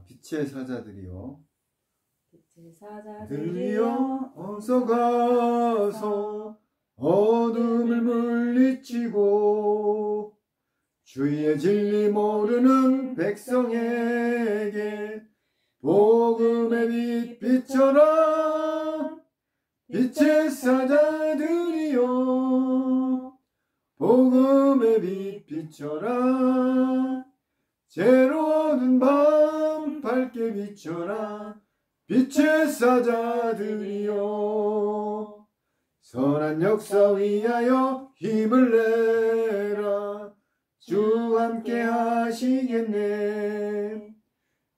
빛의 사자들이여 빛의 사자들이여 어서 가서 어둠을 물리치고 주의 진리 모르는 백성에게 복음의 빛 비춰라. 빛의 사자들이여 복음의 빛 비춰라. 죄로 어두운 밤 밝게 비춰라. 빛의 사자들이여 선한 역사 위하여 힘을 내라. 주 함께 하시겠네.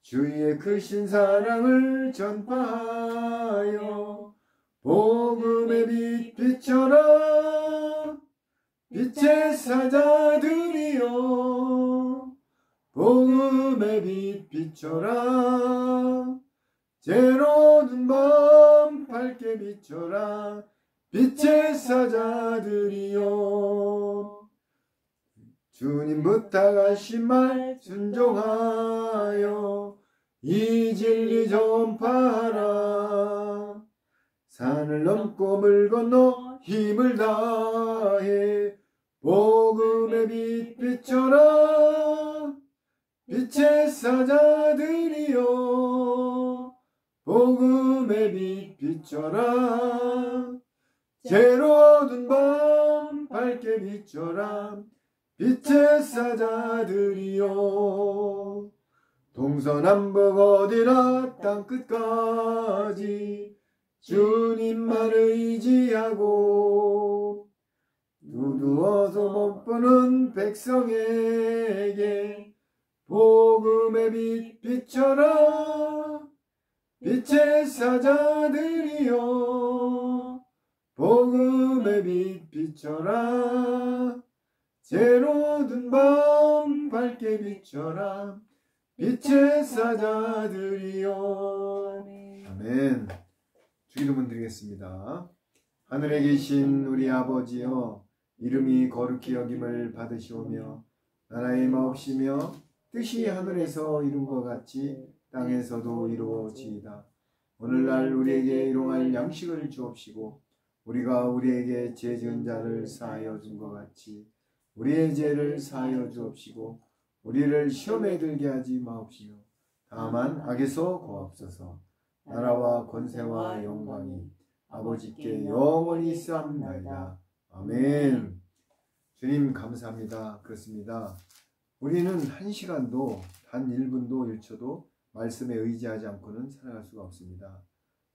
주의 크신 사랑을 전파하여 복음의 빛 비춰라. 빛의 사자들이여 복음의 빛 비춰라. 죄로 어두운 밤 밝게 비춰라. 빛의 사자들이여 주님 부탁하신 말 순종하여 이 진리 전파하라. 산을 넘고 물 건너 힘을 다해 복음의 빛 비춰라. 빛의 사자들이여 복음의 빛 비춰라. 죄로 어두운 밤 밝게 비춰라. 빛의 사자들이여 동서남북 어디나 땅끝까지 주님만 의지하고 두두어서 못 보는 백성에게 복음의 빛 비춰라. 빛의 사자들이여 복음의 빛 비춰라. 죄로 어두운 밤 밝게 비춰라. 빛의 사자들이여. 아멘. 주기도문 드리겠습니다. 하늘에 계신 우리 아버지여 이름이 거룩히 여김을 받으시오며 나라의 마옵시며 뜻이 하늘에서 이룬 것 같이 땅에서도 이루어지이다. 오늘날 우리에게 일용할 양식을 주옵시고 우리가 우리에게 죄 지은 자를 사하여 준 것 같이 우리의 죄를 사하여 주옵시고 우리를 시험에 들게 하지 마옵시며 다만 악에서 구하옵소서. 나라와 권세와 영광이 아버지께 영원히 있사옵나이다. 아멘. 주님 감사합니다. 그렇습니다. 우리는 한 시간도 단 1분도 1초도 말씀에 의지하지 않고는 살아갈 수가 없습니다.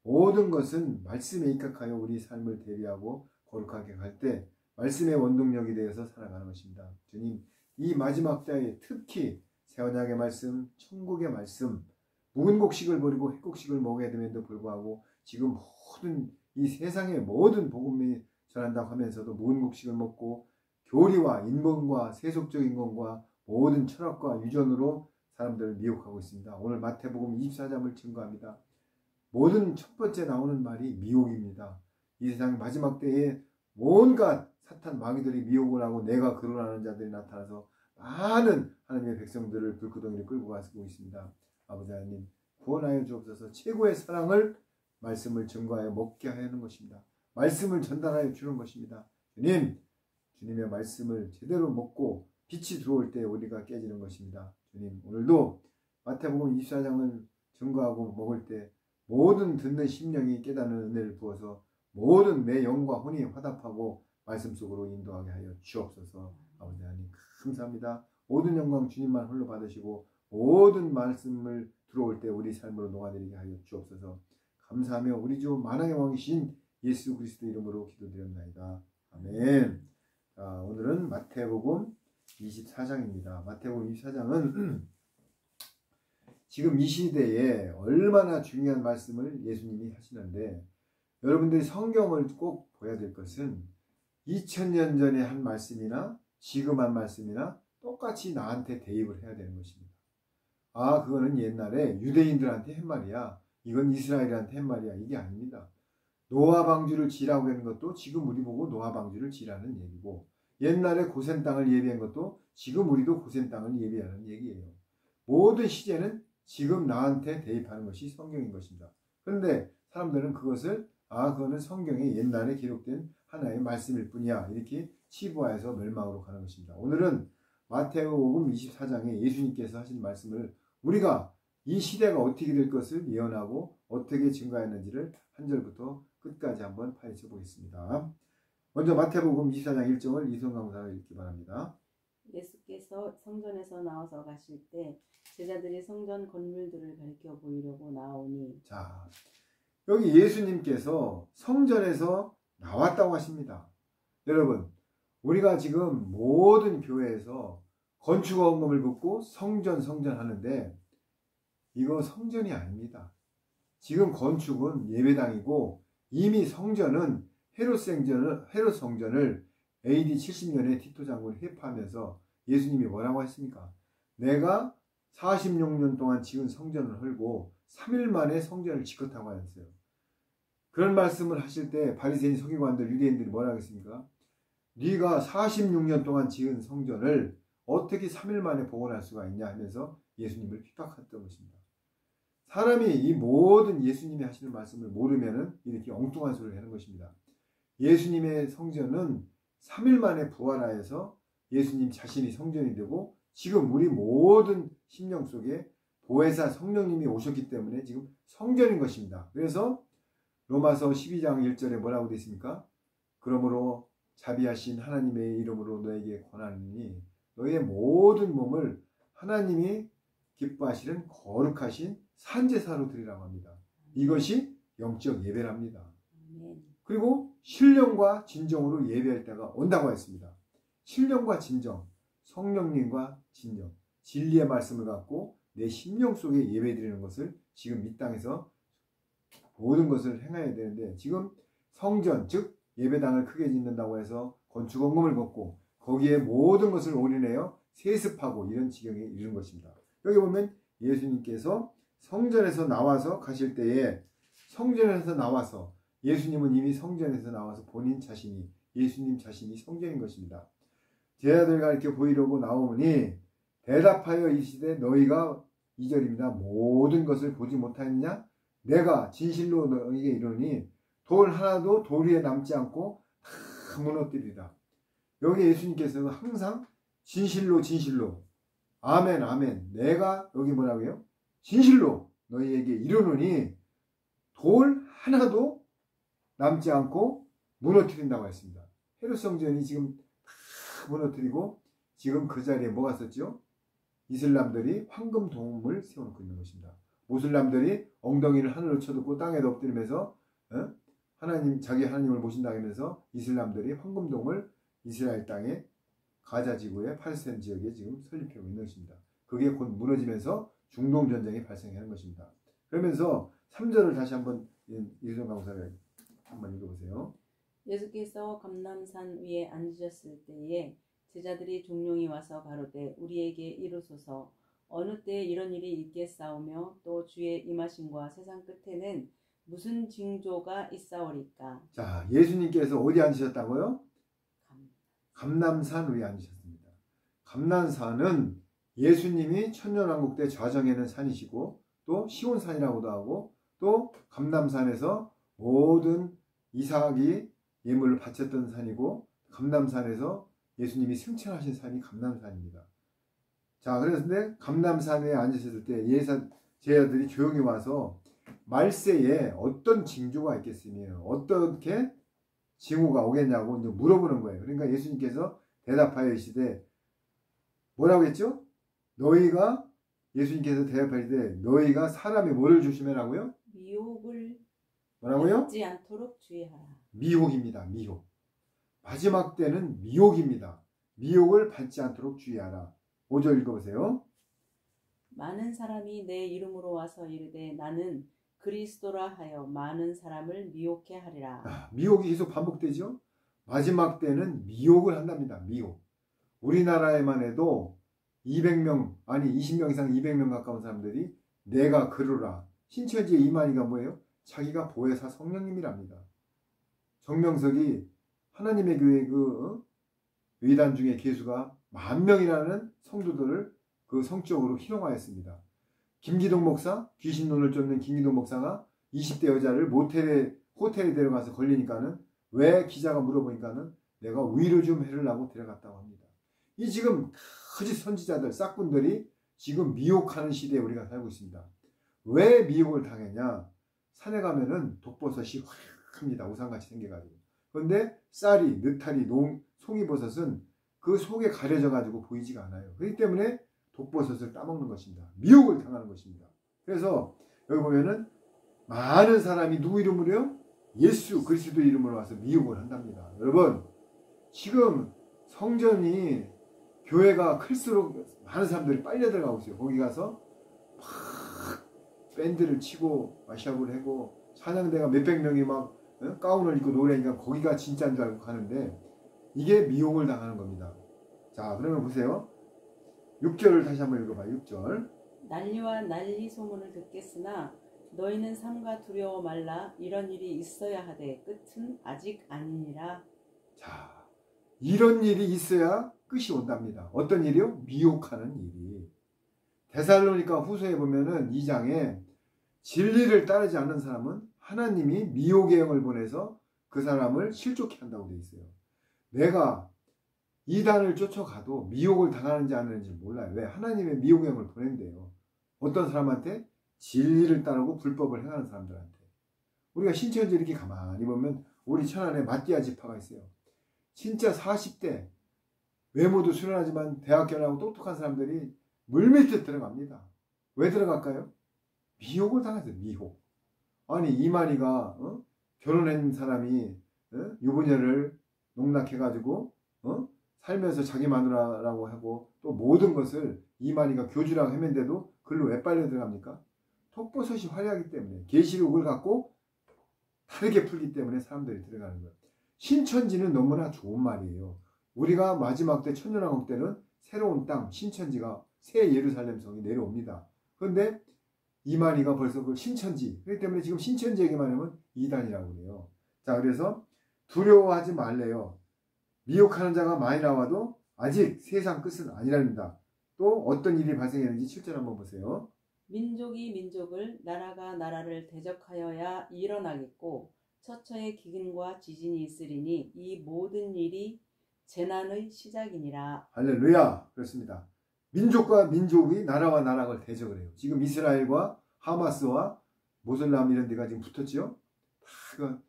모든 것은 말씀에 입각하여 우리 삶을 대비하고 거룩하게 갈 때 말씀의 원동력이 되어서 살아가는 것입니다. 주님, 이 마지막 때에 특히 새 언약의 말씀, 천국의 말씀, 묵은 곡식을 버리고 햇곡식을 먹어야 됨에도 불구하고 지금 모든 이 세상의 모든 복음이 전한다고 하면서도 묵은 곡식을 먹고 교리와 인본과 세속적인 것과 모든 철학과 유전으로 사람들을 미혹하고 있습니다. 오늘 마태복음 24장을 증거합니다. 모든 첫 번째 나오는 말이 미혹입니다. 이 세상 마지막 때에 온갖 사탄 마귀들이 미혹을 하고 내가 거론하는 자들이 나타나서 많은 하나님의 백성들을 불구덩이를 끌고 가고 있습니다. 아버지 하나님 구원하여 주옵소서. 최고의 사랑을 말씀을 증거하여 먹게 하는 것입니다. 말씀을 전달하여 주는 것입니다. 주님, 주님의 말씀을 제대로 먹고 빛이 들어올 때 우리가 깨지는 것입니다. 주님, 오늘도 마태복음 24장을 증거하고 먹을 때 모든 듣는 심령이 깨닫는 은혜를 부어서 모든 내 영과 혼이 화답하고 말씀 속으로 인도하게 하여 주옵소서. 아버지 하나님 감사합니다. 모든 영광 주님만 홀로 받으시고 모든 말씀을 들어올 때 우리 삶으로 녹아내리게 하여 주옵소서. 감사하며 우리 주 만왕의 왕이신 예수 그리스도 이름으로 기도드렸나이다. 아멘. 자, 오늘은 마태복음 24장입니다. 마태복음 24장은 지금 이 시대에 얼마나 중요한 말씀을 예수님이 하시는데 여러분들이 성경을 꼭 보아야 될 것은 2000년 전에 한 말씀이나 지금 한 말씀이나 똑같이 나한테 대입을 해야 되는 것입니다. 아, 그거는 옛날에 유대인들한테 한 말이야. 이건 이스라엘한테 한 말이야. 이게 아닙니다. 노아 방주를 지라고 하는 것도 지금 우리 보고 노아 방주를 지라는 얘기고 옛날에 고센 땅을 예비한 것도 지금 우리도 고센 땅을 예비하는 얘기예요. 모든 시제는 지금 나한테 대입하는 것이 성경인 것입니다. 그런데 사람들은 그것을 그거는 성경에 옛날에 기록된 하나의 말씀일 뿐이야 이렇게 치부하여서 멸망으로 가는 것입니다. 오늘은 마태복음 24장에 예수님께서 하신 말씀을 우리가 이 시대가 어떻게 될 것을 예언하고 어떻게 증거했는지를 한 절부터 끝까지 한번 파헤쳐 보겠습니다. 먼저 마태복음 24장 1절을 이성 강사가 읽기 바랍니다. 예수께서 성전에서 나와서 가실 때 제자들이 성전 건물들을 가리켜 보이려고 나오니. 자, 여기 예수님께서 성전에서 나왔다고 하십니다. 여러분, 우리가 지금 모든 교회에서 건축원금을 붓고 성전 하는데 이거 성전이 아닙니다. 지금 건축은 예배당이고 이미 성전은 헤롯 성전을 AD 70년에 티토 장군을 회파하면서 예수님이 뭐라고 했습니까? 내가 46년 동안 지은 성전을 헐고 3일 만에 성전을 짓겠다고 하였어요. 그런 말씀을 하실 때 바리새인 서기관들 유대인들이 뭐라고 했습니까? 네가 46년 동안 지은 성전을 어떻게 3일 만에 복원할 수가 있냐 하면서 예수님을 핍박했던 것입니다. 사람이 이 모든 예수님이 하시는 말씀을 모르면은 이렇게 엉뚱한 소리를 하는 것입니다. 예수님의 성전은 3일 만에 부활하여서 예수님 자신이 성전이 되고 지금 우리 모든 심령 속에 보혜사 성령님이 오셨기 때문에 지금 성전인 것입니다. 그래서 로마서 12장 1절에 뭐라고 되어 있습니까? 그러므로 자비하신 하나님의 이름으로 너에게 권하노니 너의 모든 몸을 하나님이 기뻐하시는 거룩하신 산제사로 드리라고 합니다. 이것이 영적 예배랍니다. 그리고 신령과 진정으로 예배할 때가 온다고 했습니다. 신령과 진정, 성령님과 진정, 진리의 말씀을 갖고 내 심령 속에 예배드리는 것을 지금 이 땅에서 모든 것을 행해야 되는데 지금 성전, 즉 예배당을 크게 짓는다고 해서 건축원금을 걷고 거기에 모든 것을 올인하여 세습하고 이런 지경에 이른 것입니다. 여기 보면 예수님께서 성전에서 나와서 가실 때에 성전에서 나와서 예수님은 이미 성전에서 나와서 본인 자신이 예수님 자신이 성전인 것입니다. 제자들과 이렇게 보이려고 나오니 대답하여 이르시되 너희가 2절입니다. 모든 것을 보지 못하였느냐? 내가 진실로 너희에게 이르노니 돌 하나도 돌 위에 남지 않고 다 무너뜨리리라. 여기 예수님께서는 항상 진실로 아멘 아멘 내가 여기 뭐라고요? 진실로 너희에게 이르노니 돌 하나도 남지 않고 무너뜨린다고 했습니다. 헤롯 성전이 지금 다 무너뜨리고 지금 그 자리에 뭐가 있었죠? 이슬람들이 황금돔을 세워놓고 있는 것입니다. 모슬람들이 엉덩이를 하늘로 쳐듣고 땅에 엎드리면서 자기 하나님을 모신다 하면서 이슬람들이 황금돔을 이스라엘 땅에 가자 지구의 팔레스타인 지역에 지금 설립하고 있는 것입니다. 그게 곧 무너지면서 중동 전쟁이 발생하는 것입니다. 그러면서 3절을 다시 한번 이수정 강사가 한번 읽어보세요. 예수께서 감람산 위에 앉으셨을 때에 제자들이 종용이 와서 가로되 우리에게 이루소서 어느 때 이런 일이 있겠사오며 또 주의 임하심과 세상 끝에는 무슨 징조가 있사오리까. 자, 예수님께서 어디 앉으셨다고요? 감람산 위에 앉으셨습니다. 감람산은 예수님이 천년왕국 때 좌정에는 산이시고 또 시온산이라고도 하고 또 감람산에서 모든 이삭이 예물을 바쳤던 산이고 감람산에서 예수님이 승천하신 산이 감람산입니다. 자, 그런데 감람산에 앉으셨을 때 제자들이 조용히 와서 말세에 어떤 징조가 있겠으며 어떻게 징후가 오겠냐고 이제 물어보는 거예요. 그러니까 예수님께서 대답하여 이르시되 뭐라고 했죠? 예수님께서 대답하시되 너희가 사람이 뭐를 조심하라고요? 미혹을 뭐라고요? 받지 않도록 주의하라. 미혹입니다. 미혹. 마지막 때는 미혹입니다. 미혹을 받지 않도록 주의하라. 5절 읽어보세요. 많은 사람이 내 이름으로 와서 이르되 나는 그리스도라 하여 많은 사람을 미혹해 하리라. 미혹이 계속 반복되죠. 마지막 때는 미혹을 한답니다. 미혹. 우리나라에만 해도 200명 아니 20명 이상 200명 가까운 사람들이 내가 그르라. 신천지의 이만희가 뭐예요? 자기가 보혜사 성령님이랍니다. 정명석이 하나님의 교회 의단 중에 개수가 10,000명이라는 성도들을 그 성적으로 희롱하였습니다. 김기동 목사, 귀신눈을 쫓는 김기동 목사가 20대 여자를 호텔에 데려가서 걸리니까는 왜 기자가 물어보니까는 내가 위로 좀 해르라고 데려갔다고 합니다. 이 지금 거짓 선지자들, 싹군들이 지금 미혹하는 시대에 우리가 살고 있습니다. 왜 미혹을 당했냐? 산에 가면은 독버섯이 확합니다. 우산같이 생겨가지고. 그런데 쌀이, 느타리, 송이버섯은 그 속에 가려져가지고 보이지가 않아요. 그렇기 때문에 독버섯을 따먹는 것입니다. 미혹을 당하는 것입니다. 그래서 여기 보면은 많은 사람이 누구 이름으로요? 예수 그리스도 이름으로 와서 미혹을 한답니다. 여러분, 지금 성전이 교회가 클수록 많은 사람들이 빨려 들어가고 있어요. 거기 가서 막 밴드를 치고 마샤브를 하고 찬양대가 몇백 명이 막 가운을 입고 노래하니까 거기가 진짜인 줄 알고 가는데 이게 미혹을 당하는 겁니다. 자, 그러면 보세요. 6절을 다시 한번 읽어봐요. 6절. 난리와 난리 소문을 듣겠으나 너희는 삼가 두려워 말라. 이런 일이 있어야 하되 끝은 아직 아니니라. 자, 이런 일이 있어야 끝이 온답니다. 어떤 일이요? 미혹하는 일이. 데살로니가 후서에 보면은 2장에 진리를 따르지 않는 사람은 하나님이 미혹의 영을 보내서 그 사람을 실족케 한다고 되어 있어요. 내가 이단을 쫓아가도 미혹을 당하는지 안 하는지 몰라요. 왜? 하나님의 미혹의 영을 보낸대요. 어떤 사람한테? 진리를 따르고 불법을 행하는 사람들한테. 우리가 신천지 이렇게 가만히 보면 우리 천안에 마띠아 지파가 있어요. 진짜 40대 외모도 수련하지만 대학 견하고 똑똑한 사람들이 물밀듯 들어갑니다. 왜 들어갈까요? 미혹을 당해서 미혹. 아니 이만희가 결혼한 사람이 유부녀를 농락해가지고 살면서 자기 마누라라고 하고 또 모든 것을 이만희가 교주라고 헤맨데도 글로 왜 빨려 들어갑니까? 독버섯이 화려하기 때문에 계시록을 갖고 다르게 풀기 때문에 사람들이 들어가는 거예요. 신천지는 너무나 좋은 말이에요. 우리가 마지막 때 천년왕국 때는 새로운 땅 신천지가 새 예루살렘 성이 내려옵니다. 그런데 이만희가 벌써 그 신천지 그렇기 때문에 지금 신천지 얘기만 하면 이단이라고 그래요. 자, 그래서 두려워하지 말래요. 미혹하는 자가 많이 나와도 아직 세상 끝은 아니랍니다. 또 어떤 일이 발생했는지 7절 한번 보세요. 민족이 민족을 나라가 나라를 대적하여야 일어나겠고 처처에 기근과 지진이 있으리니 이 모든 일이 재난의 시작이니라. 할렐루야. 그렇습니다. 민족과 민족이 나라와 나라를 대적을 해요. 지금 이스라엘과 하마스와 모슬람 이런 데가 지금 붙었죠. 다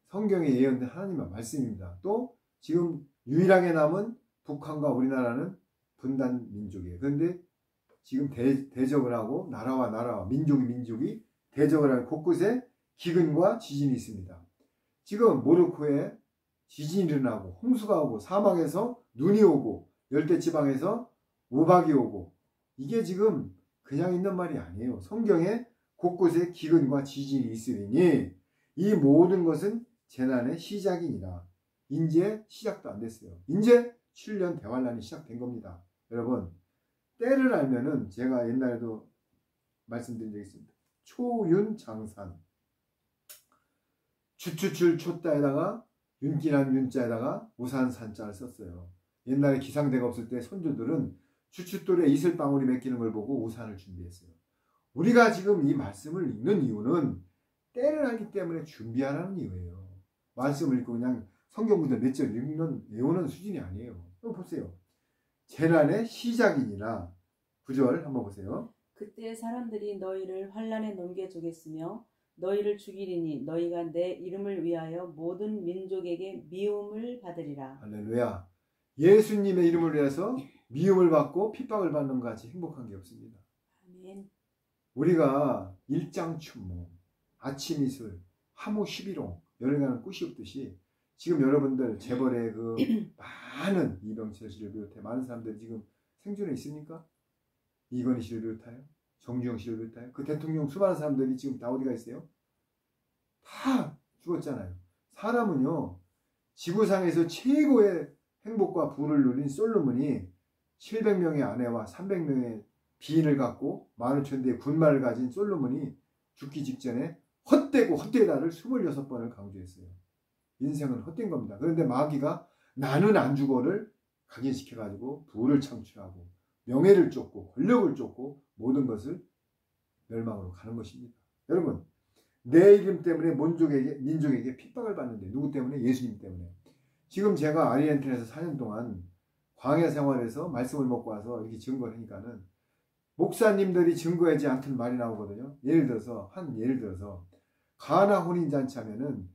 성경에 예언된 하나님의 말씀입니다. 또 지금 유일하게 남은 북한과 우리나라는 분단 민족이에요. 그런데 지금 대적을 하고 나라와 나라와 민족이 대적을 하는 곳곳에 기근과 지진이 있습니다. 지금 모로코에 지진이 일어나고 홍수가 오고 사막에서 눈이 오고 열대지방에서 우박이 오고 이게 지금 그냥 있는 말이 아니에요. 성경에 곳곳에 기근과 지진이 있으리니 이 모든 것은 재난의 시작이니라. 이제 시작도 안 됐어요. 이제 7년 대환란이 시작된 겁니다. 여러분 때를 알면은 제가 옛날에도 말씀드린 적이 있습니다. 초윤장산 주추출 촛자에다가 윤기난 윤자에다가 우산산자를 썼어요. 옛날에 기상대가 없을 때 손주들은 주춧돌에 이슬방울이 맺히는 걸 보고 우산을 준비했어요. 우리가 지금 이 말씀을 읽는 이유는 때를 알기 때문에 준비하라는 이유예요. 말씀을 읽고 그냥 성경 구절 몇 절 외우는 수준이 아니에요. 또 보세요. 재난의 시작이니라. 9절 한번 보세요. 그때 사람들이 너희를 환난에 넘겨주겠으며 너희를 죽이리니 너희가 내 이름을 위하여 모든 민족에게 미움을 받으리라. 할렐루야. 예수님의 이름을 위해서 미움을 받고 핍박을 받는 것 같이 행복한 게 없습니다. 아멘. 우리가 일장춘몽, 아침이슬, 하무 11홍 열흘간은 끝이 없듯이 지금 여러분들 재벌의 그 많은 이병철 씨를 비롯해 많은 사람들이 지금 생존에 있습니까? 이건희 씨를 비롯하여 정주영 씨를 비롯하여 그 대통령 수많은 사람들이 지금 다 어디가 있어요? 다 죽었잖아요. 사람은요 지구상에서 최고의 행복과 부를 누린 솔로몬이 700명의 아내와 300명의 비인을 갖고 15,000대의 군마를 가진 솔로몬이 죽기 직전에 헛되고 헛되다를 26번을 강조했어요. 인생은 헛된 겁니다. 그런데 마귀가 나는 안 죽어를 각인시켜가지고 부를 창출하고 명예를 쫓고 권력을 쫓고 모든 것을 멸망으로 가는 것입니다. 여러분, 내 이름 때문에 민족에게 핍박을 받는데 누구 때문에? 예수님 때문에. 지금 제가 아르헨티나에서 4년 동안 광야 생활에서 말씀을 먹고 와서 이렇게 증거를 하니까는 목사님들이 증거하지 않던 말이 나오거든요. 예를 들어서 가나 혼인잔치 하면은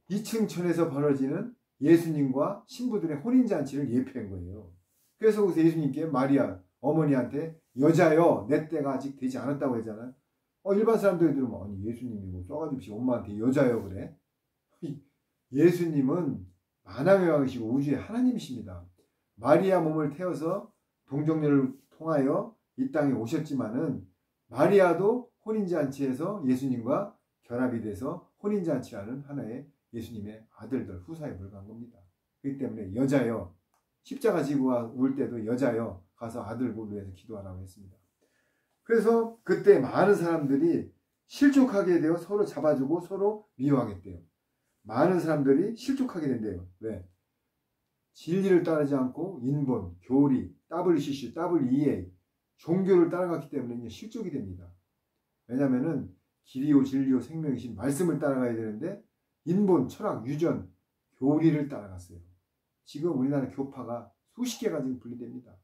2층 천에서 벌어지는 예수님과 신부들의 혼인잔치를 예표한 거예요. 그래서 거기서 예수님께 마리아 어머니한테 여자여 내 때가 아직 되지 않았다고 했잖아요. 일반 사람들이 들으면 아니 예수님이고 쪼가지없이 엄마한테 여자여 그래? 예수님은 만왕의 왕이시고 우주의 하나님이십니다. 마리아 몸을 태워서 동정녀를 통하여 이 땅에 오셨지만은 마리아도 혼인잔치에서 예수님과 결합이 돼서 혼인잔치라는 하나의 예수님의 아들들 후사에 불과한 겁니다. 그렇기 때문에 여자여 십자가 지고 올 때도 여자여 가서 아들을 위해서 기도하라고 했습니다. 그래서 그때 많은 사람들이 실족하게 되어 서로 잡아주고 서로 미워하겠대요. 많은 사람들이 실족하게 된대요. 왜? 진리를 따르지 않고 인본, 교리, WCC, WEA 종교를 따라갔기 때문에 이제 실족이 됩니다. 왜냐하면은 길이요 진리요 생명이신 말씀을 따라가야 되는데 인본, 철학, 유전, 교리를 따라갔어요. 지금 우리나라 교파가 수십 개가 지금 분리됩니다.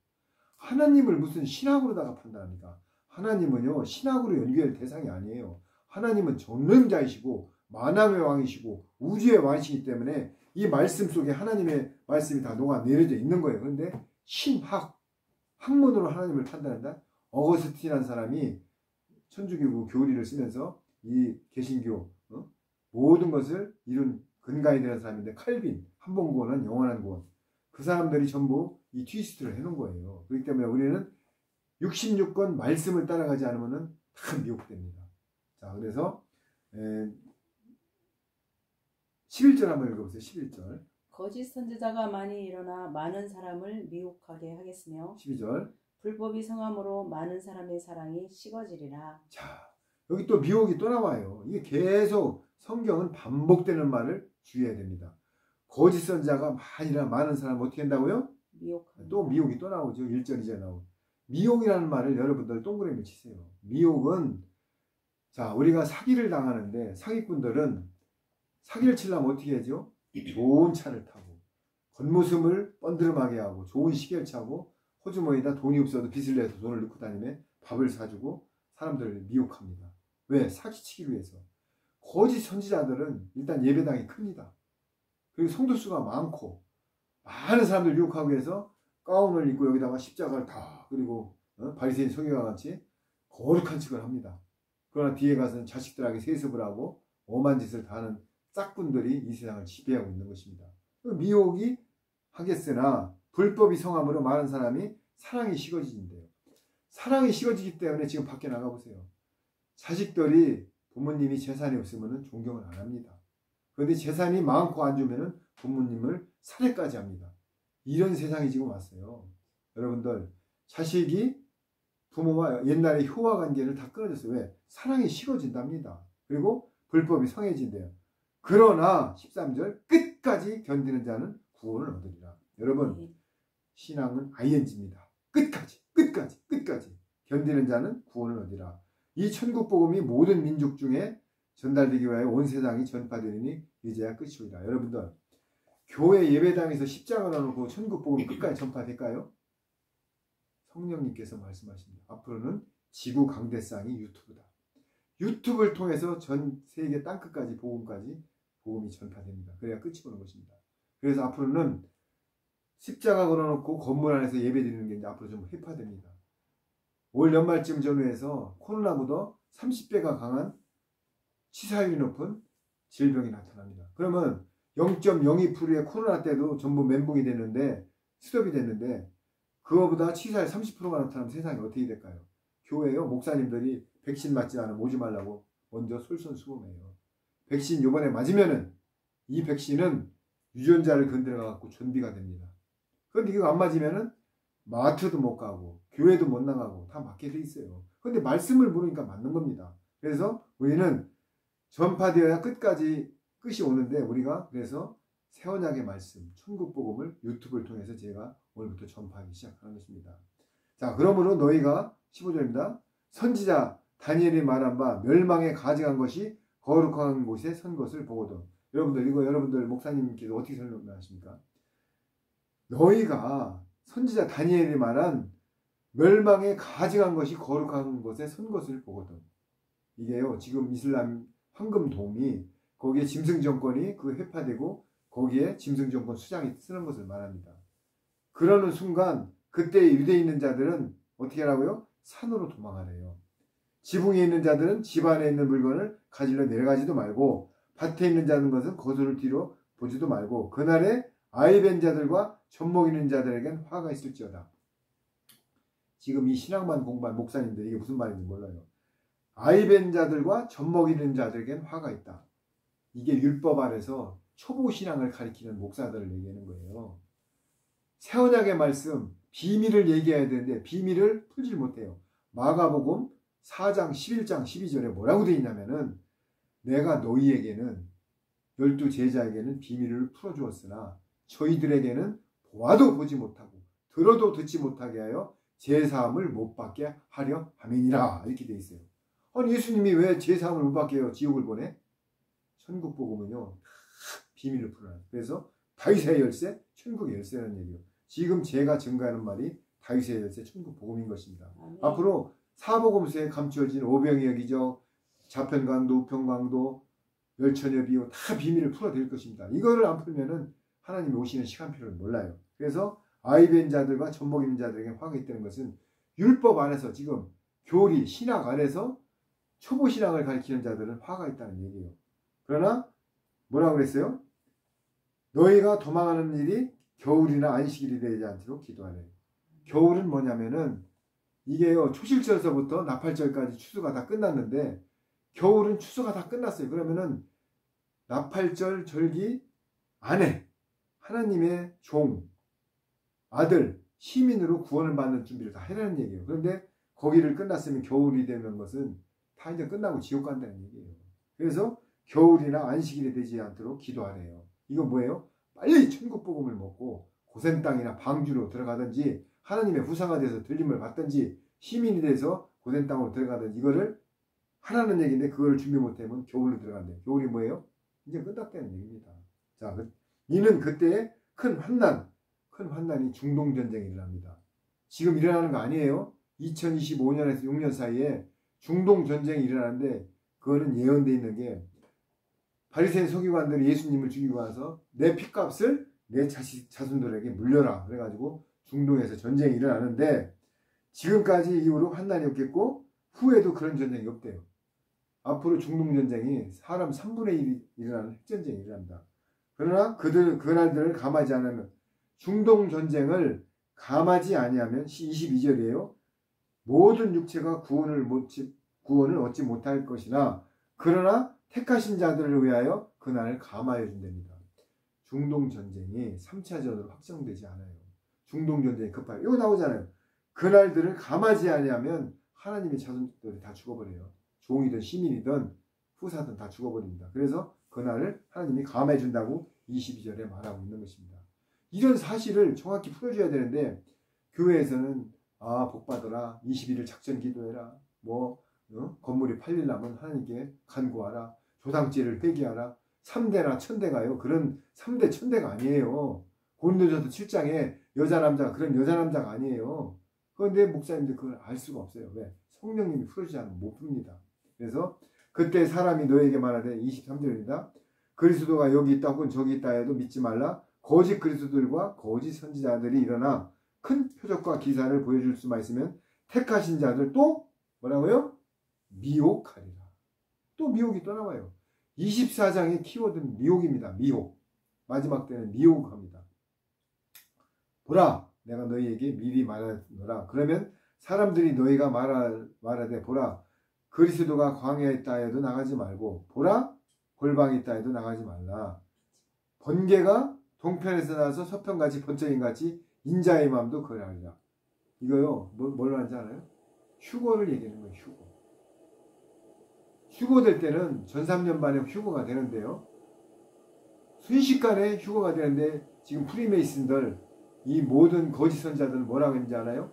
하나님을 무슨 신학으로다가 판단합니까? 하나님은요 신학으로 연결될 대상이 아니에요. 하나님은 전능자이시고 만왕의 왕이시고 우주의 왕이시기 때문에 이 말씀 속에 하나님의 말씀이 다 녹아내려져 있는 거예요. 그런데 신학, 학문으로 하나님을 판단한다? 어거스틴이라는 사람이 천주교 교리를 쓰면서 이 개신교 모든 것을 이룬 근간이 되는 사람인데 칼빈, 한본구원은 영원한 구원. 그 사람들이 전부 이 트위스트를 해놓은 거예요. 그렇기 때문에 우리는 66권 말씀을 따라가지 않으면 다 미혹됩니다. 자, 그래서 11절 한번 읽어보세요. 11절. 거짓 선지자가 많이 일어나 많은 사람을 미혹하게 하겠으며 12절. 불법이 성함으로 많은 사람의 사랑이 식어지리라. 자, 여기 또 미혹이 또 나와요. 이게 계속 성경은 반복되는 말을 주의해야 됩니다. 거짓 선지자가 많이 일어나 많은 사람을 어떻게 한다고요? 미혹합니다. 또 미혹이 또 나오죠. 1절 2절 나오고. 미혹이라는 말을 여러분들 동그라미 치세요. 미혹은 자 우리가 사기를 당하는데 사기꾼들은 사기를 치려면 어떻게 하죠? 좋은 차를 타고 겉모습을 번드름하게 하고 좋은 시계차고 호주머니에다 돈이 없어도 빚을 내서 돈을 넣고 다니며 밥을 사주고 사람들을 미혹합니다. 왜? 사기치기 위해서. 거짓 선지자들은 일단 예배당이 큽니다. 그리고 성도수가 많고 많은 사람들 유혹하기 위해서 가운을 입고 여기다가 십자가를 다 그리고 바리새인 서기관 같이 거룩한 척을 합니다. 그러나 뒤에 가서는 자식들에게 세습을 하고 엄한 짓을 다 하는 짝분들이 이 세상을 지배하고 있는 것입니다. 미혹이 하겠으나 불법이 성함으로 많은 사람이 사랑이 식어진대요. 사랑이 식어지기 때문에 지금 밖에 나가보세요. 자식들이 부모님이 재산이 없으면 존경을 안 합니다. 그런데 재산이 많고 안 주면 부모님을 살해까지 합니다. 이런 세상이 지금 왔어요. 여러분들 자식이 부모와 옛날에 효와 관계를 다 끊어졌어요. 왜? 사랑이 식어진답니다. 그리고 불법이 성해진대요. 그러나 13절 끝까지 견디는 자는 구원을 얻으리라. 여러분 신앙은 ING입니다. 끝까지 견디는 자는 구원을 얻으리라. 이 천국복음이 모든 민족 중에 전달되기 위하여 온 세상이 전파되리니 이제야 끝이 오리라. 여러분들 교회 예배당에서 십자가를 놓고 천국복음이 끝까지 전파될까요? 성령님께서 말씀하십니다. 앞으로는 지구 강대상이 유튜브다. 유튜브를 통해서 전 세계 땅끝까지 복음이 전파됩니다. 그래야 끝이 오는 것입니다. 그래서 앞으로는 십자가 걸어놓고 건물 안에서 예배드리는 게 이제 앞으로 좀 획파됩니다. 올 연말쯤 전후해서 코로나보다 30배가 강한 치사율이 높은 질병이 나타납니다. 그러면 0.02%의 코로나 때도 전부 멘붕이 됐는데 스톱이 됐는데 그거보다 치사율 30%가 나타나면 세상이 어떻게 될까요? 교회요 목사님들이 백신 맞지 않으면 오지 말라고 먼저 솔선수범해요. 백신 요번에 맞으면은 이 백신은 유전자를 건드려 갖고 준비가 됩니다. 그런데 이거 안 맞으면은 마트도 못 가고 교회도 못 나가고 다 맞게 돼 있어요. 그런데 말씀을 물으니까 맞는 겁니다. 그래서 우리는 전파되어야 끝이 오는데 우리가 그래서 새 언약의 말씀, 천국 복음을 유튜브를 통해서 제가 오늘부터 전파하기 시작하는 것입니다. 자, 그러므로 너희가 15절입니다. 선지자 다니엘이 말한 바 멸망에 가증한 것이 거룩한 곳에 선 것을 보거든. 여러분들 이거 여러분들 목사님께서 어떻게 설명하십니까? 너희가 선지자 다니엘이 말한 멸망에 가증한 것이 거룩한 곳에 선 것을 보거든. 이게요 지금 이슬람 황금돔이 거기에 짐승 정권이 그 회파되고 거기에 짐승 정권 수장이 쓰는 것을 말합니다. 그러는 순간 그때 유대에 있는 자들은 어떻게 하라고요? 산으로 도망하래요. 지붕에 있는 자들은 집 안에 있는 물건을 가지러 내려가지도 말고 밭에 있는 자는 것은 거두를 뒤로 보지도 말고 그날에 아이벤 자들과 젖먹 있는 자들에겐 화가 있을지어다. 지금 이 신앙만 공부한 목사님들 이게 무슨 말인지 몰라요. 아이벤 자들과 젖먹 있는 자들에겐 화가 있다. 이게 율법 아래서 초보 신앙을 가리키는 목사들을 얘기하는 거예요. 새 언약의 말씀 비밀을 얘기해야 되는데 비밀을 풀질 못해요. 마가복음 4장 11장 12절에 뭐라고 되어 있냐면은 내가 너희에게는 12제자에게는 비밀을 풀어주었으나 저희들에게는 보아도 보지 못하고 들어도 듣지 못하게 하여 제사함을 못 받게 하려 함이니라 이렇게 되어 있어요. 아니 예수님이 왜 제사함을 못 받게 해요? 지옥을 보내? 천국 복음은요 비밀을 풀어요. 그래서 다윗의 열쇠, 천국의 열쇠라는 얘기예요. 지금 제가 증거하는 말이 다윗의 열쇠, 천국 복음인 것입니다. 앞으로 사복음서에 감추어진 오병이어 기적, 자편강도, 우편강도, 멸천여 비유 다 비밀을 풀어드릴 것입니다. 이거를 안 풀면은 하나님이 오시는 시간표를 몰라요. 그래서 아이벤 자들과 젖먹 있는 자들에게 화가 있다는 것은 율법 안에서 지금 교리, 신학 안에서 초보 신앙을 가리키는 자들은 화가 있다는 얘기예요. 그러나 뭐라고 그랬어요? 너희가 도망하는 일이 겨울이나 안식일이 되지 않도록 기도하래. 겨울은 뭐냐면은 이게요 초실절서부터 나팔절까지 추수가 다 끝났는데 겨울은 추수가 다 끝났어요. 그러면은 나팔절 절기 안에 하나님의 종, 아들, 시민으로 구원을 받는 준비를 다 해라는 얘기예요. 그런데 거기를 끝났으면 겨울이 되는 것은 다 이제 끝나고 지옥 간다는 얘기예요. 그래서 겨울이나 안식일이 되지 않도록 기도하래요. 이건 뭐예요? 빨리 천국 복음을 먹고 고센 땅이나 방주로 들어가든지 하나님의 후사가 돼서 들림을 받든지 시민이 돼서 고센 땅으로 들어가든지 이거를 하라는 얘기인데 그걸 준비 못하면 겨울로 들어간대요. 겨울이 뭐예요? 이제 끝났다는 얘기입니다. 자, 이는 그때의 큰 환난이 중동전쟁이 일어납니다. 지금 일어나는 거 아니에요. 2025년에서 6년 사이에 중동전쟁이 일어나는데 그거는 예언되어 있는 게 바리새인 서기관들이 예수님을 죽이고 와서 내 핏값을 내 자손들에게 물려라. 그래가지고 중동에서 전쟁이 일어나는데 지금까지 이후로 환난이 없겠고 후에도 그런 전쟁이 없대요. 앞으로 중동전쟁이 사람 3분의 1이 일어나는 핵전쟁이 일어난다. 그러나 그날들을 감하지 않으면 중동전쟁을 감하지 아니하면 22절이에요. 모든 육체가 구원을 얻지 못할 것이나 그러나 택하신 자들을 위하여 그날을 감하여 준답니다. 중동전쟁이 3차전으로 확정되지 않아요. 중동전쟁이 급하게 이거 나오잖아요. 그날들을 감하지 아니하면 하나님의 자손들이 다 죽어버려요. 종이든 시민이든 후사든 다 죽어버립니다. 그래서 그날을 하나님이 감해 준다고 22절에 말하고 있는 것입니다. 이런 사실을 정확히 풀어줘야 되는데 교회에서는 복 받아라 21일 작전 기도해라 건물이 팔리려면 하나님께 간구하라 조상죄를 회개하라 3대나 1000대가요 그런 3대 1000대가 아니에요. 고린도전서 7장에 여자 남자가 그런 여자 남자가 아니에요. 그런데 목사님들 그걸 알 수가 없어요. 왜? 성령님이 풀어주지 않으면 못 풉니다. 그래서 그때 사람이 너에게 말하되 23절입니다. 그리스도가 여기 있다 혹은 저기 있다 해도 믿지 말라. 거짓 그리스도들과 거짓 선지자들이 일어나 큰 표적과 기사를 보여줄 수만 있으면 택하신 자들 또 뭐라고요? 미혹하리라. 또 미혹이 또 나와요. 24장의 키워드는 미혹입니다. 미혹. 마지막 때는 미혹합니다. 보라 내가 너희에게 미리 말하노라. 그러면 사람들이 너희가 말하되 보라 그리스도가 광야에 있다 해도 나가지 말고 보라 골방에 있다 해도 나가지 말라. 번개가 동편에서 나서 서편같이 번쩍인같이 인자의 마음도 그러하리라. 이거요 뭘로 하는지 알아요? 휴거를 얘기하는 거예요. 휴거 될 때는 전 3년 만에 휴거가 되는데요. 순식간에 휴거가 되는데 지금 프리메이슨들 이 모든 거짓 선자들은 뭐라고 했는지 알아요?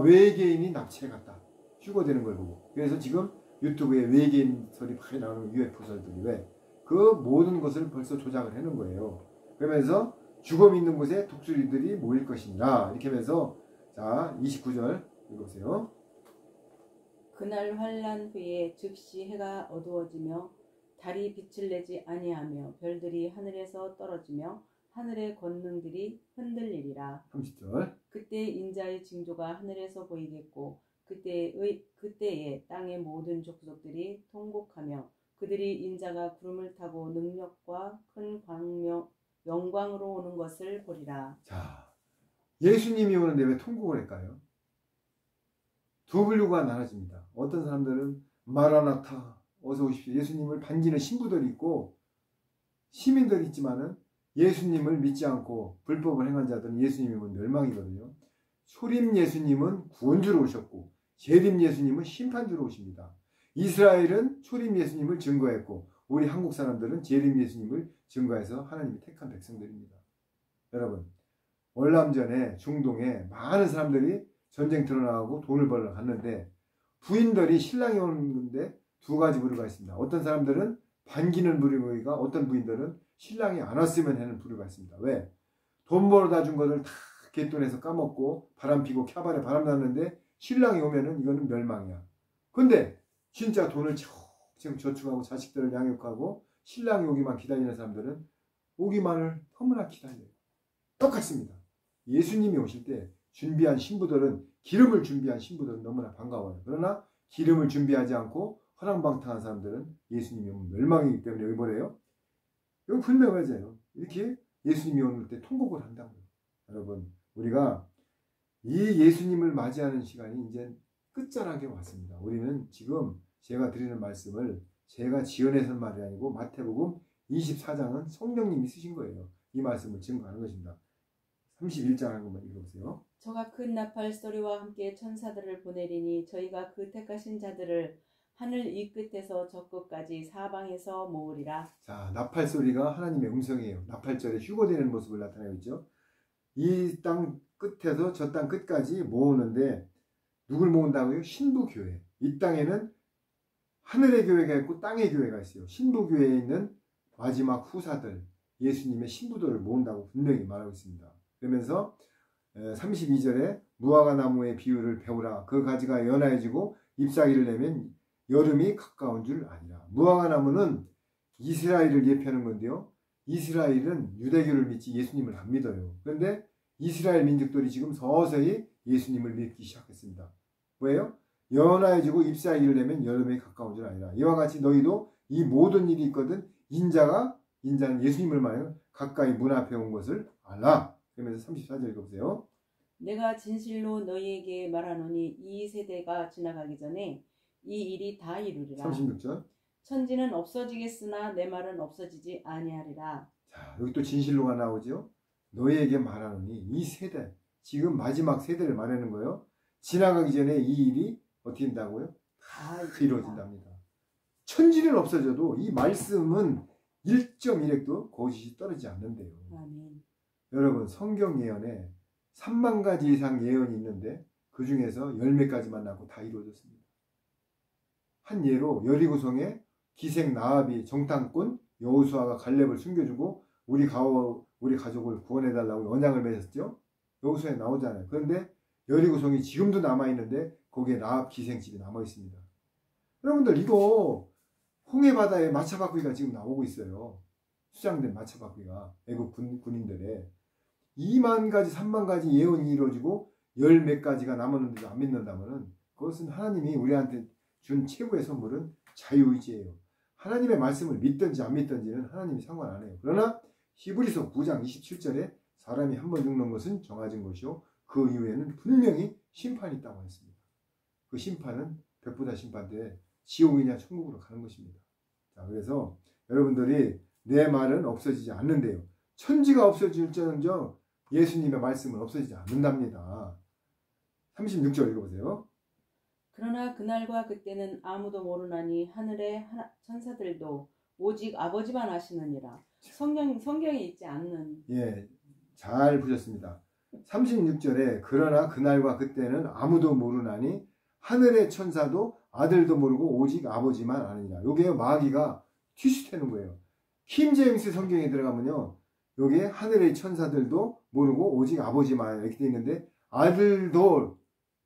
외계인이 납치해 갔다. 휴거되는 걸 보고. 그래서 지금 유튜브에 외계인설이 많이 나오는 UFO설들이 왜? 그 모든 것을 벌써 조작을 해놓은 거예요. 그러면서 죽음 있는 곳에 독수리들이 모일 것이니라. 이렇게 하면서 자 29절 읽어보세요. 그날 환란 후에 즉시 해가 어두워지며 달이 빛을 내지 아니하며 별들이 하늘에서 떨어지며 하늘의 권능들이 흔들리리라. 30절. 그때 인자의 징조가 하늘에서 보이겠고 그때에 땅의 모든 족속들이 통곡하며 그들이 인자가 구름을 타고 능력과 큰 광명 영광으로 오는 것을 보리라. 자, 예수님이 오는데 왜 통곡을 할까요? 두 분류가 나눠집니다. 어떤 사람들은 마라나타 어서 오십시오. 예수님을 반기는 신부들이 있고 시민들이 있지만은 예수님을 믿지 않고 불법을 행한 자들은 예수님이 오면 멸망이거든요. 초림 예수님은 구원주로 오셨고 재림 예수님은 심판주로 오십니다. 이스라엘은 초림 예수님을 증거했고 우리 한국 사람들은 재림 예수님을 증거해서 하나님이 택한 백성들입니다. 여러분, 월남전에 중동에 많은 사람들이 전쟁터로 나가고 돈을 벌러 갔는데 부인들이 신랑이 오는데 두 가지 부류가 있습니다. 어떤 사람들은 반기는 부류가 어떤 부인들은 신랑이 안 왔으면 하는 부류가 있습니다. 왜? 돈 벌어다 준 것을 다 갯돈에서 까먹고 바람 피고 캬바레 바람 났는데 신랑이 오면은 이거는 멸망이야. 근데 진짜 돈을 지금 저축하고 자식들을 양육하고 신랑이 오기만 기다리는 사람들은 오기만을 너무나 기다려요. 똑같습니다. 예수님이 오실 때 준비한 신부들은 기름을 준비한 신부들은 너무나 반가워요. 그러나 기름을 준비하지 않고 허랑방탕한 사람들은 예수님이 오면 멸망이기 때문에 여기 뭐래요? 여기 분명하잖아요. 이렇게 예수님이 오는 때 통곡을 한다고요. 여러분, 우리가 이 예수님을 맞이하는 시간이 이제 끝자락에 왔습니다. 우리는 지금 제가 드리는 말씀을 제가 지어내선 말이 아니고 마태복음 24장은 성령님이 쓰신 거예요. 이 말씀을 증거하는 것입니다. 31장 한번만 읽어보세요. 저가 큰 나팔 소리와 함께 천사들을 보내리니 저희가 그 택하신 자들을 하늘 이 끝에서 저 끝까지 사방에서 모으리라. 자, 나팔 소리가 하나님의 음성이에요. 나팔절에 휴거되는 모습을 나타내고 있죠. 이 땅 끝에서 저 땅 끝까지 모으는데 누굴 모은다고요? 신부교회. 이 땅에는 하늘의 교회가 있고 땅의 교회가 있어요. 신부교회에 있는 마지막 후사들, 예수님의 신부들을 모은다고 분명히 말하고 있습니다. 그러면서 32절에 무화과 나무의 비유를 배우라. 그 가지가 연하여지고 잎사귀를 내면 여름이 가까운 줄 아니라. 무화과 나무는 이스라엘을 예표하는 건데요. 이스라엘은 유대교를 믿지 예수님을 안 믿어요. 그런데 이스라엘 민족들이 지금 서서히 예수님을 믿기 시작했습니다. 왜요? 연하여지고 잎사귀를 내면 여름이 가까운 줄 아니라. 이와 같이 너희도 이 모든 일이 있거든 인자는 예수님을 말하여 가까이 문 앞에 온 것을 알라. 그러면서 34절 읽어보세요. 내가 진실로 너희에게 말하노니 이 세대가 지나가기 전에 이 일이 다 이루리라. 36절. 천지는 없어지겠으나 내 말은 없어지지 아니하리라. 자, 여기 또 진실로가 나오죠. 너희에게 말하노니 이 세대, 지금 마지막 세대를 말하는 거예요. 지나가기 전에 이 일이 어떻게 된다고요? 다 이루어진답니다. 천지는 없어져도 이 말씀은 1.1핵도 거짓이 떨어지지 않는데요. 아멘. 여러분, 성경 예언에 3만 가지 이상 예언이 있는데 그 중에서 10몇 가지만 나고 다 이루어졌습니다. 한 예로 여리고성에 기생 나압이 정탐꾼 여호수아가 갈렙을 숨겨주고 우리 가족을 구원해달라고 언약을 맺었죠. 여호수아에 나오잖아요. 그런데 여리고성이 지금도 남아있는데 거기에 나압 기생집이 남아있습니다. 여러분들 이거 홍해바다에 마차바퀴가 지금 나오고 있어요. 수장된 마차바퀴가 애국 군인들의 2만 가지 3만 가지 예언이 이루어지고 10몇 가지가 남았는데도 안 믿는다면 그것은 하나님이 우리한테 준 최고의 선물은 자유의지예요. 하나님의 말씀을 믿든지 안 믿든지는 하나님이 상관 안 해요. 그러나 히브리서 9장 27절에 사람이 한 번 죽는 것은 정해진 것이요 그 이후에는 분명히 심판이 있다고 했습니다. 그 심판은 백보다 심판대 지옥이냐 천국으로 가는 것입니다. 자, 그래서 여러분들이 내 말은 없어지지 않는데요. 천지가 없어질지언정 예수님의 말씀은 없어지지 않는답니다. 36절 읽어보세요. 그러나 그날과 그때는 아무도 모르나니 하늘의 천사들도 오직 아버지만 아시느니라. 성경에 있지 않는. 예, 잘 보셨습니다. 36절에 그러나 그날과 그때는 아무도 모르나니 하늘의 천사도 아들도 모르고 오직 아버지만 아느니라. 요게 마귀가 튀스트하는 거예요. 킹 제임스 성경에 들어가면요. 요게 하늘의 천사들도 모르고 오직 아버지만 이렇게 돼 있는데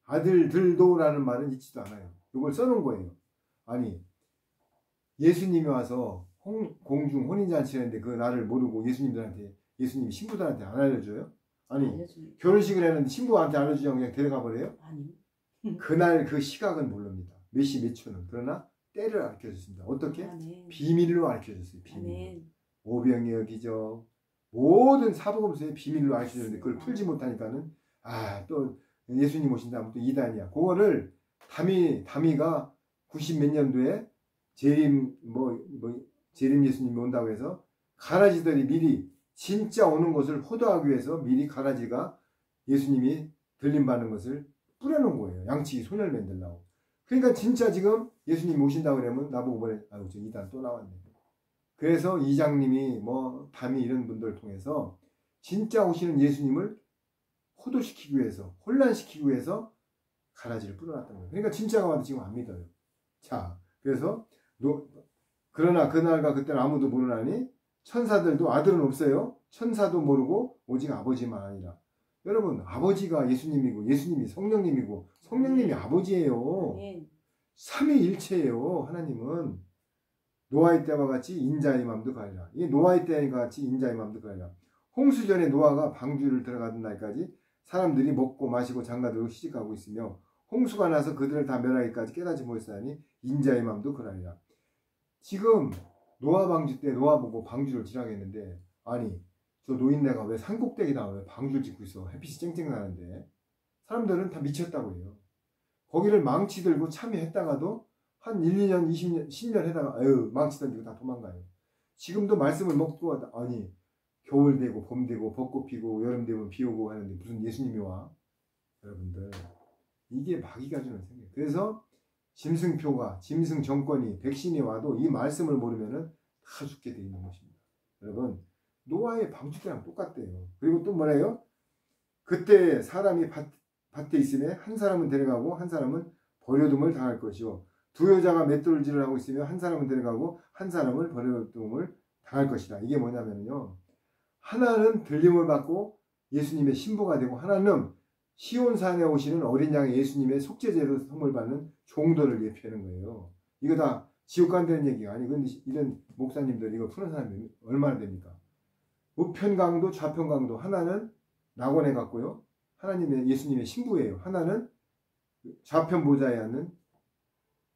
아들들도라는 말은 있지도 않아요. 요걸 써놓은 거예요. 아니 예수님이 와서 공중 혼인잔치 하는데 그 날을 모르고 예수님 신부들한테 안 알려줘요? 아니 결혼식을 했는데 신부한테 알려주지 않고 그냥 데려가 버려요? 아니. 그날 그 시각은 모릅니다. 몇 시 몇 초는. 그러나 때를 알려줬습니다. 어떻게? 아멘. 비밀로 알려줬어요. 비밀로. 아멘. 오병이어 기적 모든 사복음서에 비밀로 알려줬는데 그걸 풀지 못하니까는 또 예수님 오신다면 또 이단이야. 그거를 다미가 90 몇 년도에 재림 예수님이 온다고 해서 가라지들이 미리 진짜 오는 것을 호도하기 위해서 미리 가라지가 예수님이 들림받는 것을 뿌려놓은 거예요. 양치기 손을 만들라고. 그러니까 진짜 지금 예수님이 오신다고 그러면 나보고 뭐래? 아유 저 이단 또 나왔네. 그래서 이장님이 담이 이런 분들을 통해서 진짜 오시는 예수님을 호도시키기 위해서 혼란시키기 위해서 가라지를 뿌려놨던 거예요. 그러니까 진짜가 와도 지금 안 믿어요. 자, 그래서 그러나 그날과 그때는 아무도 모르나니 천사들도 아들은 없어요. 천사도 모르고 오직 아버지만 아니라. 여러분 아버지가 예수님이고 예수님이 성령님이고 성령님이 아버지예요. 삼위일체예요. 하나님은 노아의 때와 같이 인자의 마음도 가리라. 이 노아의 때와 같이 인자의 마음도 가리라. 홍수전에 노아가 방주를 들어가던 날까지 사람들이 먹고 마시고 장가들고 시집가고 있으며 홍수가 나서 그들을 다 멸하기까지 깨닫지 못했으니 인자의 마음도 그러하리라. 지금 노아 방주 때 노아 보고 방주를 지나겠는데 아니 저 노인네가 왜 산꼭대기다 왜 방주를 짓고 있어. 햇빛이 쨍쨍 나는데. 사람들은 다 미쳤다고 해요. 거기를 망치 들고 참여했다가도 한 1, 2년, 20년, 10년 해다가 망치 던지고 다 도망가요. 지금도 말씀을 먹고 아니 겨울 되고 봄 되고 벚꽃 피고 여름 되면 비 오고 하는데 무슨 예수님이 와? 여러분들 이게 마귀가 주는 생각. 그래서 짐승표가 짐승 정권이 백신이 와도 이 말씀을 모르면은 다 죽게 돼 있는 것입니다. 여러분 노아의 방주 때랑 똑같대요. 그리고 또 뭐래요? 그때 사람이 밭에 있으면 한 사람은 데려가고 한 사람은 버려둠을 당할 것이요. 두 여자가 맷돌질을 하고 있으면 한 사람은 데려가고 한 사람을 버려둠을 당할 것이다. 이게 뭐냐면요. 하나는 들림을 받고 예수님의 신부가 되고 하나는 시온산에 오시는 어린 양의 예수님의 속죄제로 선물 받는 종도를 예표하는 거예요. 이거 다 지옥 간다는 얘기가 아니 근데 이런 목사님들 이거 푸는 사람이 얼마나 됩니까? 우편강도 좌편강도 하나는 낙원에 갔고요. 하나님의 예수님의 신부예요. 하나는 좌편 보좌에 앉는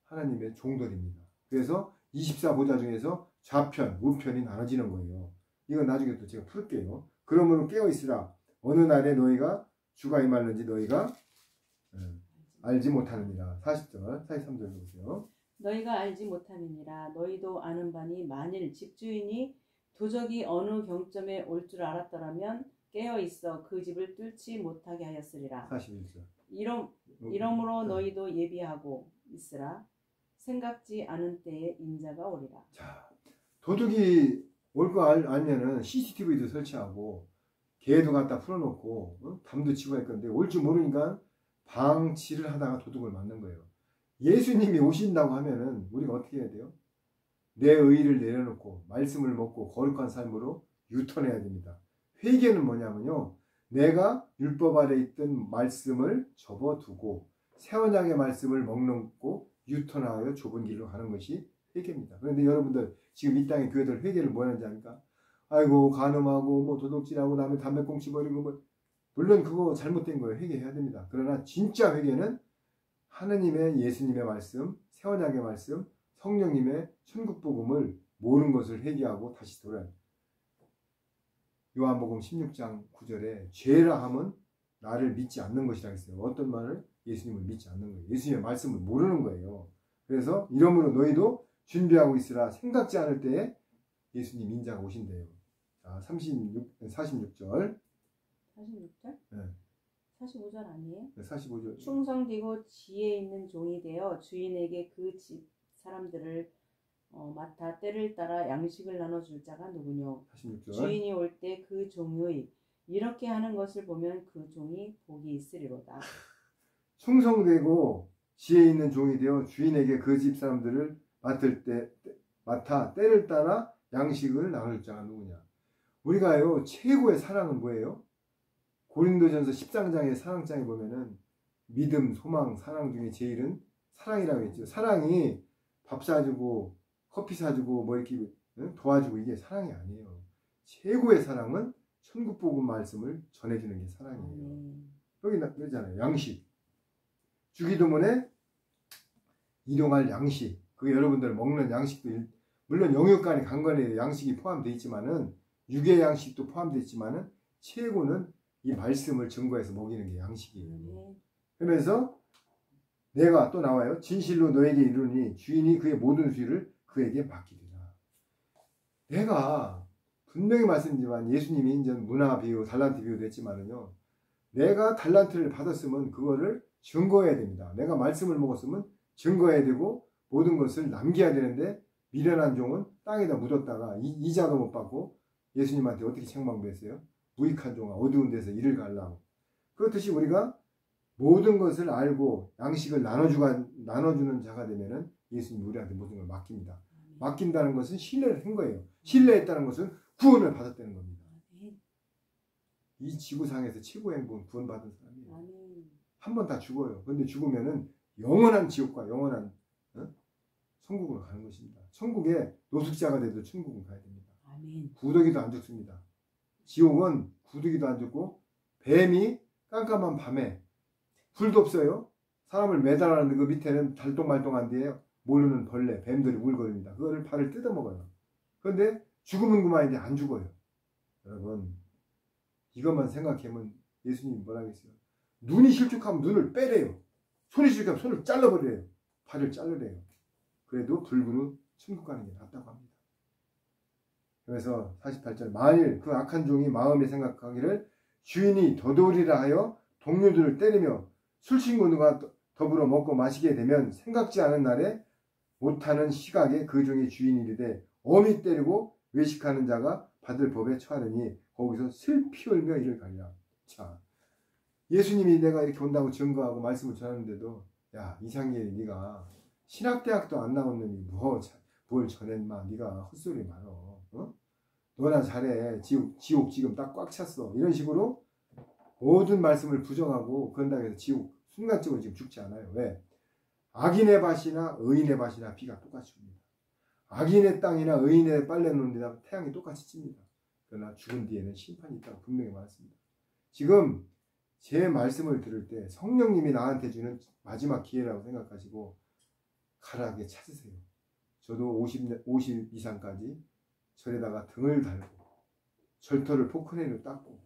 하나님의 종들입니다. 그래서 24보좌 중에서 좌편, 우편이 나눠지는 거예요. 이건 나중에 또 제가 풀게요. 그러므로 깨어있으라. 어느 날에 너희가 주가 임하는지 너희가 알지 못하느니라. 40절, 43절 보세요. 너희가 알지 못함이니라. 너희도 아는 바니 만일 집주인이 도적이 어느 경점에 올 줄 알았더라면 깨어있어 그 집을 뚫지 못하게 하였으리라. 41절. 이러므로 너희도 예비하고 있으라. 생각지 않은 때에 인자가 오리라. 자, 도둑이 올 거 알면은 CCTV도 설치하고 개도 갖다 풀어놓고 담도 치고 할 건데 올 줄 모르니까 방치를 하다가 도둑을 맞는 거예요. 예수님이 오신다고 하면은 우리가 어떻게 해야 돼요? 내 의의를 내려놓고 말씀을 먹고 거룩한 삶으로 유턴해야 됩니다. 회개는 뭐냐면요. 내가 율법 아래 있던 말씀을 접어두고 새 언약의 말씀을 먹는고 유턴하여 좁은 길로 가는 것이 회개입니다. 그런데 여러분들 지금 이 땅의 교회들 회개를 뭐 하는지 아닙니까? 아이고 간음하고 뭐 도둑질하고 남의 담배 꽁치 버리고 뭐 물론 그거 잘못된 거예요. 회개해야 됩니다. 그러나 진짜 회개는 하느님의 예수님의 말씀, 새 언약의 말씀, 성령님의 천국 복음을 모르는 것을 회개하고 다시 돌아요. 요한복음 16장 9절에 죄라 함은 나를 믿지 않는 것이라 했어요. 어떤 말을? 예수님을 믿지 않는 거예요. 예수님의 말씀을 모르는 거예요. 그래서 이러므로 너희도 준비하고 있으라. 생각지 않을 때에 예수님 인자가 오신대요. 자, 46절. 46절? 네. 45절 아니에요? 네, 45절. 충성되고 지혜 있는 종이 되어 주인에게 그 집 사람들을 맡아 때를 따라 양식을 나눠줄 자가 누구뇨? 46절. 주인이 올 때 그 종의 이렇게 하는 것을 보면 그 종이 복이 있으리로다. 충성되고 지혜 있는 종이 되어 주인에게 그 집 사람들을 맡아 때를 따라 양식을 나눌 자가 누구냐. 우리가요 최고의 사랑은 뭐예요? 고린도전서 13장의 사랑장에 보면은 믿음, 소망, 사랑 중에 제일은 사랑이라고 했죠. 사랑이 밥 사주고 커피 사주고 뭐 이렇게 도와주고 이게 사랑이 아니에요. 최고의 사랑은 천국복음 말씀을 전해주는 게 사랑이에요. 여기 그러잖아요. 양식. 주기도문에 일용할 양식. 그 여러분들 먹는 양식도 물론 영육간에 간간에 양식이 포함되어 있지만은 육의 양식도 포함되어 있지만은 최고는 이 말씀을 증거해서 먹이는 게 양식이에요. 그러면서 내가 또 나와요. 진실로 너에게 이르니 주인이 그의 모든 수익을 그에게 맡기리라. 내가 분명히 말씀드리지만 예수님이 이제 문화 비유, 달란트 비유도 했지만은요. 내가 달란트를 받았으면 그거를 증거해야 됩니다. 내가 말씀을 먹었으면 증거해야 되고 모든 것을 남겨야 되는데 미련한 종은 땅에다 묻었다가 이자도 못 받고 예수님한테 어떻게 책망했어요? 무익한 종아 어두운 데서 이를 갈라고. 그렇듯이 우리가 모든 것을 알고 양식을 나눠주는 자가 되면은 예수님이 우리한테 모든 걸 맡깁니다. 맡긴다는 것은 신뢰를 한 거예요. 신뢰했다는 것은 구원을 받았다는 겁니다. 이 지구상에서 최고의 행복은 구원받은 사람이에요. 한 번 다 죽어요. 그런데 죽으면은 영원한 지옥과 영원한 천국으로 가는 것입니다. 천국에 노숙자가 돼도 천국은 가야 됩니다. 구더기도 안 죽습니다. 지옥은 구더기도 안 죽고 뱀이 깜깜한 밤에 불도 없어요. 사람을 매달아놨는데 그 밑에는 달동말동한 데에 모르는 벌레, 뱀들이 울거립니다. 그거를 발을 뜯어먹어요. 그런데 죽으면 그만인데 안 죽어요. 여러분 이것만 생각하면 예수님이 뭐라 그랬어요? 눈이 실족하면 눈을 빼래요. 손이 실족하면 손을 잘라버려요. 발을 자르래요. 그래도 불구는 천국 가는 게 낫다고 합니다. 그래서 48절 만일 그 악한 종이 마음에 생각하기를 주인이 더도리라 하여 동료들을 때리며 술친구들과 더불어 먹고 마시게 되면 생각지 않은 날에 못하는 시각에 그 종의 주인이 이르되 엄히 때리고 외식하는 자가 받을 법에 처하느니 거기서 슬피 울며 이를 가리라. 자, 예수님이 내가 이렇게 온다고 증거하고 말씀을 전하는데도 야 이상길이 네가 신학대학도 안 나온 놈이 뭘 전했마. 네가 헛소리 말어. 어? 너나 잘해. 지옥 지금 딱 꽉 찼어. 이런 식으로 모든 말씀을 부정하고 그런다고 해서 지옥 순간적으로 지금 죽지 않아요. 왜? 악인의 밭이나 의인의 밭이나 비가 똑같이 옵니다. 악인의 땅이나 의인의 빨래 놓는 데다 태양이 똑같이 찝니다. 그러나 죽은 뒤에는 심판이 있다고 분명히 말했습니다. 지금 제 말씀을 들을 때 성령님이 나한테 주는 마지막 기회라고 생각하시고 가라하게 찾으세요. 저도 50 이상까지 절에다가 등을 달고 절터를 포크레인으로 닦고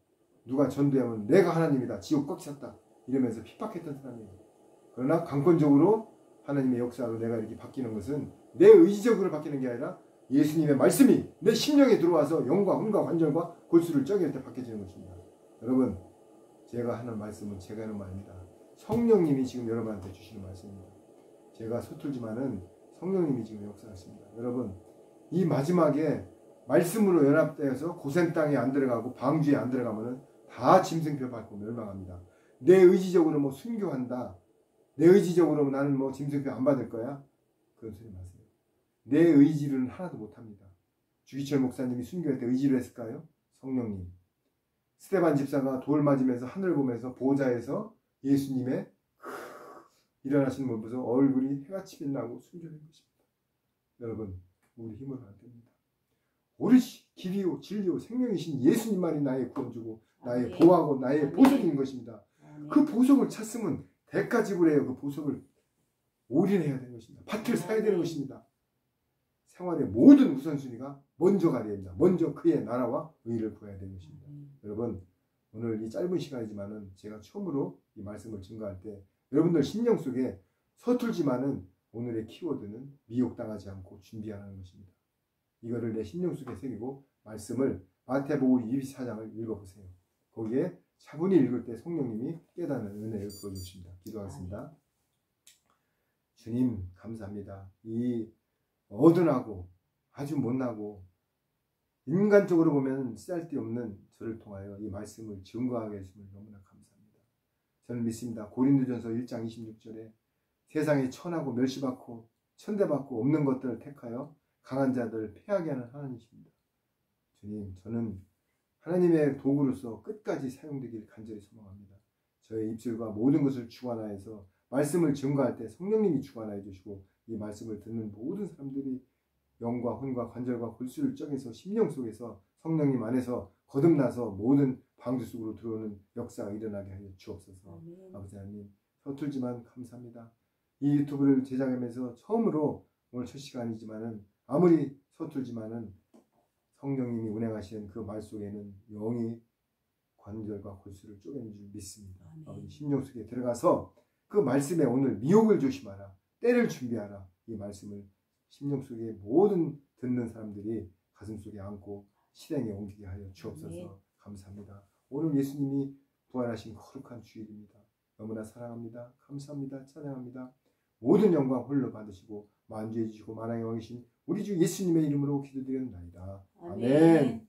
누가 전도하면 내가 하나님이다. 지옥 꽉 찼다. 이러면서 핍박했던 사람이에요. 그러나 강권적으로 하나님의 역사로 내가 이렇게 바뀌는 것은 내 의지적으로 바뀌는 게 아니라 예수님의 말씀이 내 심령에 들어와서 영과 혼과 관절과 골수를 쪄갤 때 바뀌어지는 것입니다. 여러분 제가 하는 말씀은 제가 하는 말입니다. 성령님이 지금 여러분한테 주시는 말씀입니다. 제가 서툴지만은 성령님이 지금 역사하십니다. 여러분 이 마지막에 말씀으로 연합되어서 고센 땅에 안 들어가고 방주에 안 들어가면은 다 짐승표 밟고 멸망합니다. 내 의지적으로 뭐 순교한다. 내 의지적으로 나는 뭐 짐승표 안 받을 거야. 그런 소리 마세요. 내 의지로는 하나도 못합니다. 주기철 목사님이 순교할 때 의지를 했을까요? 성령님. 스테반 집사가 돌 맞으면서 하늘을 보면서 보좌에서 예수님의 일어나시는 걸 보면서 얼굴이 해같이 빛나고 순교된 것입니다. 여러분 우리 힘을 안 됩니다. 오롯이 길이요 진리요 생명이신 예수님만이 나의 구원주고 나의 보호하고 나의 보석인 것입니다. 그 보석을 찾으면 대가 지불해요. 그 보석을 올인해야 되는 것입니다. 밭을 사야 되는 것입니다. 생활의 모든 우선순위가 먼저 가야 됩니다. 먼저 그의 나라와 의를 구해야 되는 것입니다. 여러분 오늘 이 짧은 시간이지만은 제가 처음으로 이 말씀을 증거할 때 여러분들 심령 속에 서툴지만은 오늘의 키워드는 미혹당하지 않고 준비하는 것입니다. 이거를 내 심령 속에 새기고 말씀을 마태복음 24장을 읽어보세요. 거기에 차분히 읽을 때 성령님이 깨닫는 은혜를 부어주십니다. 기도하겠습니다. 주님 감사합니다. 이 어둔하고 아주 못나고 인간적으로 보면 쓸데없는 저를 통하여 이 말씀을 증거하게 해주시면 너무나 감사합니다. 저는 믿습니다. 고린도전서 1장 26절에 세상에 천하고 멸시받고 천대받고 없는 것들을 택하여 강한 자들을 패하게 하는 하나님이십니다. 주님, 저는 하나님의 도구로서 끝까지 사용되기를 간절히 소망합니다. 저의 입술과 모든 것을 주관하여서 말씀을 증거할 때 성령님이 주관하여 주시고 이 말씀을 듣는 모든 사람들이 영과 혼과 관절과 골수를 쪼개서 심령 속에서 성령님 안에서 거듭나서 모든 방주 속으로 들어오는 역사가 일어나게 하여 주옵소서. 아버지 하나님, 서툴지만 감사합니다. 이 유튜브를 제작하면서 처음으로 오늘 첫 시간이지만은 아무리 서툴지만은 성령님이 운행하시는 그 말 속에는 영이 관절과 골수를 쪼개는 줄 믿습니다. 아버지 심령 속에 들어가서 그 말씀에 오늘 미혹을 조심하라. 때를 준비하라. 이 말씀을 심령 속에 모든 듣는 사람들이 가슴 속에 안고 실행에 옮기게 하여 주옵소서. 감사합니다. 오늘 예수님이 부활하신 거룩한 주일입니다. 너무나 사랑합니다. 감사합니다. 찬양합니다. 모든 영광 홀로 받으시고 만주해 주시고 만왕의 왕이신 우리 주 예수님의 이름으로 기도드렸나이다. 아멘.